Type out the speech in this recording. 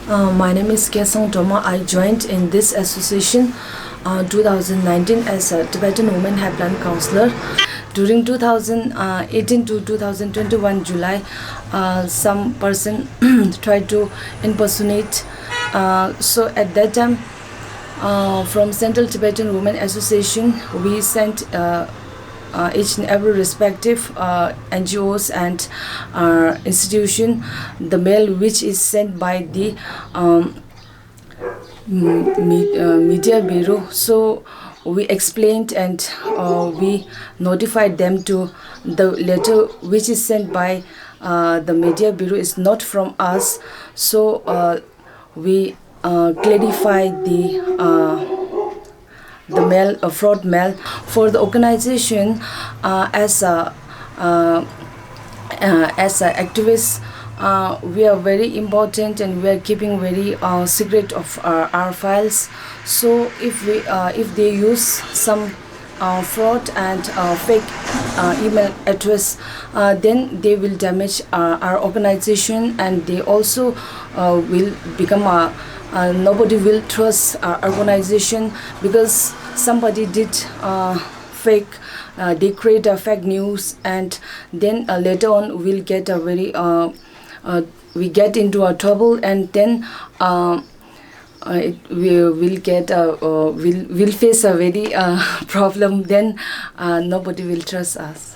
My name is Kesong Toma. I joined in this association 2019 as a Tibetan Women Helpline Counselor. During 2018 to 2021 July, some person tried to impersonate. So at that time, from Central Tibetan Women Association, we sent each and every respective NGOs and institution the mail which is sent by the media bureau. So we explained and we notified them to the letter which is sent by the media bureau is not from us. So we clarified the mail, fraud mail for the organization. As a activists, we are very important and we are keeping very secret of our files. So if they use some fraud and fake email address, then they will damage our organization, and they also will become nobody will trust our organization, because somebody did fake, they create a fake news, and then later on we'll get a very we get into a trouble, and then we will get we'll face a very problem. Then nobody will trust us.